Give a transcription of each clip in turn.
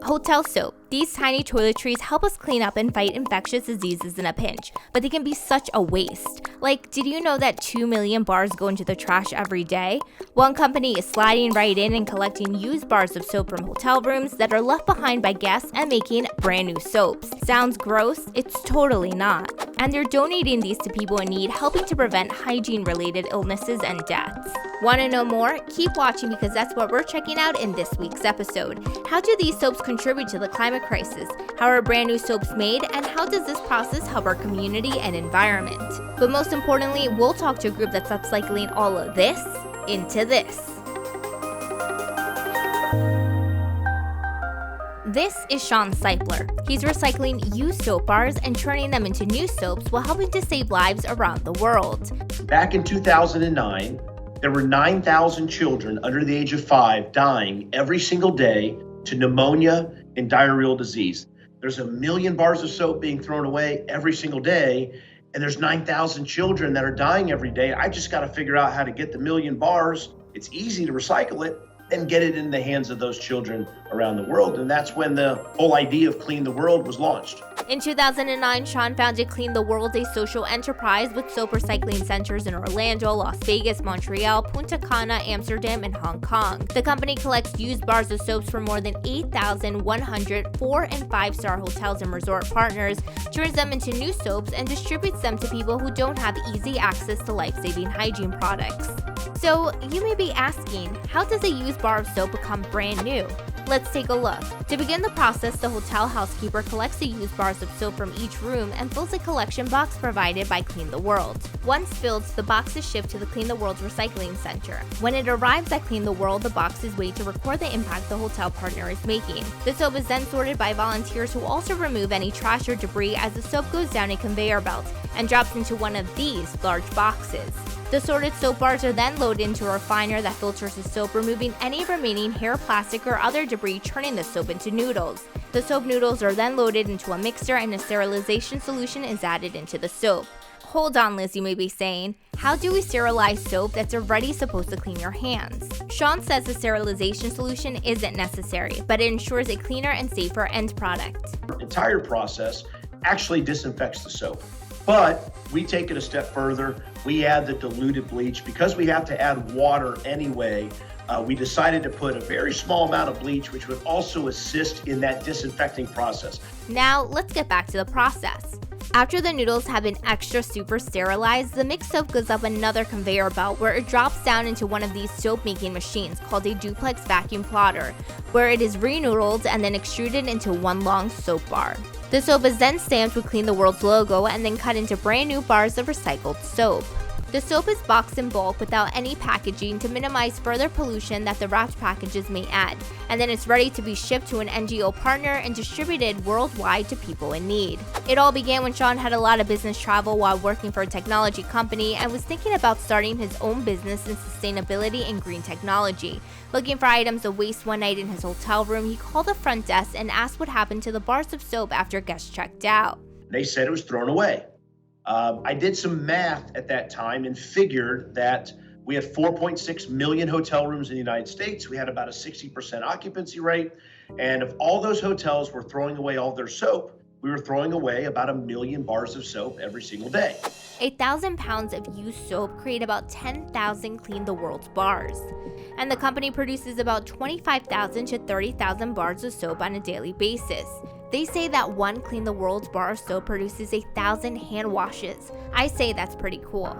Hotel soap. These tiny toiletries help us clean up and fight infectious diseases in a pinch, but they can be such a waste. Like, did you know that 2 million bars go into the trash every day? One company is sliding right in and collecting used bars of soap from hotel rooms that are left behind by guests and making brand new soaps. Sounds gross? It's totally not. And they're donating these to people in need, helping to prevent hygiene-related illnesses and deaths. Want to know more? Keep watching because that's what we're checking out in this week's episode. How do these soaps contribute to the climate crisis? How are brand new soaps made? And how does this process help our community and environment? But most importantly, we'll talk to a group that's upcycling all of this into this. This is Sean Seipler. He's recycling used soap bars and turning them into new soaps while helping to save lives around the world. Back in 2009, there were 9,000 children under the age of 5 dying every single day to pneumonia and diarrheal disease. There's 1 million bars of soap being thrown away every single day, and there's 9,000 children that are dying every day. I just got to figure out how to get the 1 million bars. It's easy to recycle it and get it in the hands of those children around the world. And that's when the whole idea of Clean the World was launched. In 2009, Sean founded Clean the World, a social enterprise with soap recycling centers in Orlando, Las Vegas, Montreal, Punta Cana, Amsterdam, and Hong Kong. The company collects used bars of soaps from more than 8,100 4- and 5-star hotels and resort partners, turns them into new soaps, and distributes them to people who don't have easy access to life-saving hygiene products. So, you may be asking, how does a used bar of soap become brand new? Let's take a look. To begin the process, the hotel housekeeper collects the used bars of soap from each room and fills a collection box provided by Clean the World. Once filled, the box is shipped to the Clean the World's recycling center. When it arrives at Clean the World, the box is weighed to record the impact the hotel partner is making. The soap is then sorted by volunteers who also remove any trash or debris as the soap goes down a conveyor belt and drops into one of these large boxes. The sorted soap bars are then loaded into a refiner that filters the soap, removing any remaining hair, plastic, or other debris, turning the soap into noodles. The soap noodles are then loaded into a mixer and a sterilization solution is added into the soap. Hold on, Liz, you may be saying. How do we sterilize soap that's already supposed to clean your hands? Sean says the sterilization solution isn't necessary, but it ensures a cleaner and safer end product. The entire process actually disinfects the soap. But we take it a step further. We add the diluted bleach. Because we have to add water anyway, we decided to put a very small amount of bleach, which would also assist in that disinfecting process. Now, let's get back to the process. After the noodles have been extra super sterilized, the mixed soap goes up another conveyor belt where it drops down into one of these soap making machines called a duplex vacuum plotter, where it is re-noodled and then extruded into one long soap bar. The soap is then stamped with Clean the World's logo and then cut into brand new bars of recycled soap. The soap is boxed in bulk without any packaging to minimize further pollution that the wrapped packages may add, and then it's ready to be shipped to an NGO partner and distributed worldwide to people in need. It all began when Sean had a lot of business travel while working for a technology company and was thinking about starting his own business in sustainability and green technology. Looking for items of waste one night in his hotel room, he called the front desk and asked what happened to the bars of soap after guests checked out. They said it was thrown away. I did some math at that time and figured that we had 4.6 million hotel rooms in the United States. We had about a 60% occupancy rate. And if all those hotels were throwing away all their soap, we were throwing away about 1 million bars of soap every single day. 1,000 pounds of used soap create about 10,000 Clean the World's bars. And the company produces about 25,000 to 30,000 bars of soap on a daily basis. They say that one Clean the World's bar of soap produces 1,000 hand washes. I say that's pretty cool.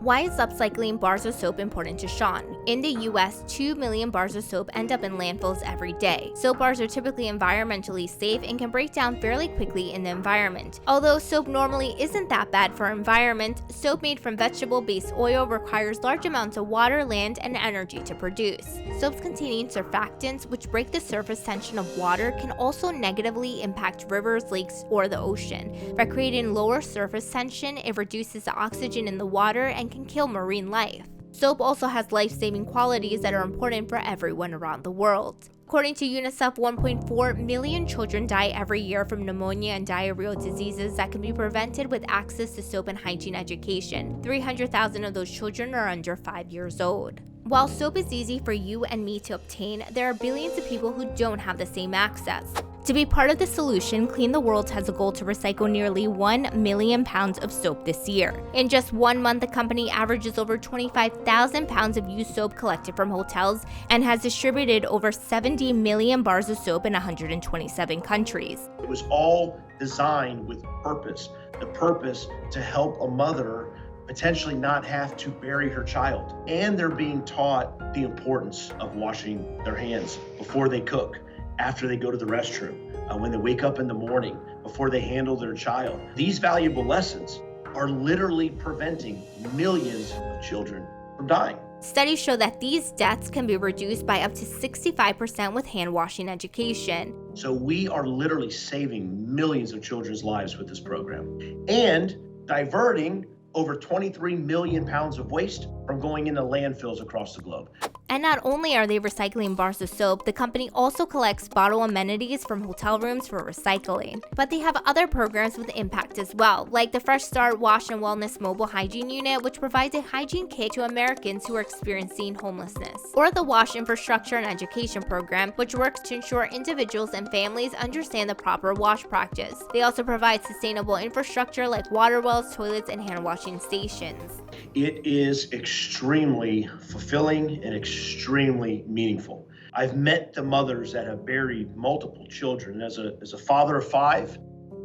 Why is upcycling bars of soap important to Sean? In the US, 2 million bars of soap end up in landfills every day. Soap bars are typically environmentally safe and can break down fairly quickly in the environment. Although soap normally isn't that bad for environment, soap made from vegetable-based oil requires large amounts of water, land, and energy to produce. Soaps containing surfactants, which break the surface tension of water, can also negatively impact rivers, lakes, or the ocean. By creating lower surface tension, it reduces the oxygen in the water and can kill marine life. Soap also has life-saving qualities that are important for everyone around the world. According to UNICEF, 1.4 million children die every year from pneumonia and diarrheal diseases that can be prevented with access to soap and hygiene education. 300,000 of those children are under 5 years old. While soap is easy for you and me to obtain, there are billions of people who don't have the same access. To be part of the solution, Clean the World has a goal to recycle nearly 1 million pounds of soap this year. In just 1 month, the company averages over 25,000 pounds of used soap collected from hotels and has distributed over 70 million bars of soap in 127 countries. It was all designed with purpose, the purpose to help a mother potentially not have to bury her child. And they're being taught the importance of washing their hands before they cook, after they go to the restroom, when they wake up in the morning, before they handle their child. These valuable lessons are literally preventing millions of children from dying. Studies show that these deaths can be reduced by up to 65% with hand washing education. So we are literally saving millions of children's lives with this program and diverting over 23 million pounds of waste from going into landfills across the globe. And not only are they recycling bars of soap, the company also collects bottle amenities from hotel rooms for recycling. But they have other programs with impact as well, like the Fresh Start Wash and Wellness Mobile Hygiene Unit, which provides a hygiene kit to Americans who are experiencing homelessness, or the Wash Infrastructure and Education Program, which works to ensure individuals and families understand the proper wash practice. They also provide sustainable infrastructure like water wells, toilets, and hand washing stations. It is extremely fulfilling and extremely meaningful. I've met the mothers that have buried multiple children. As a father of 5,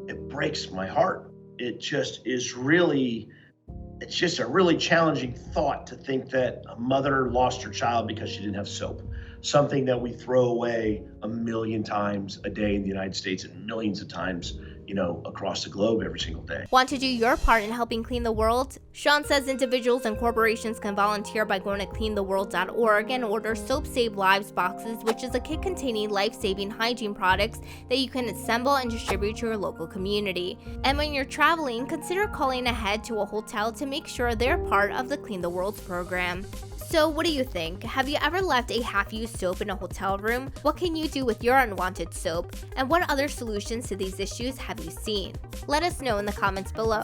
it breaks my heart. It's just a really challenging thought to think that a mother lost her child because she didn't have soap. Something that we throw away a million times a day in the United States and millions of times, across the globe every single day. Want to do your part in helping clean the world? Sean says individuals and corporations can volunteer by going to cleantheworld.org and order Soap Save Lives boxes, which is a kit containing life-saving hygiene products that you can assemble and distribute to your local community. And when you're traveling, consider calling ahead to a hotel to make sure they're part of the Clean the World program. So what do you think? Have you ever left a half-used soap in a hotel room? What can you do with your unwanted soap? And what other solutions to these issues have you seen? Let us know in the comments below.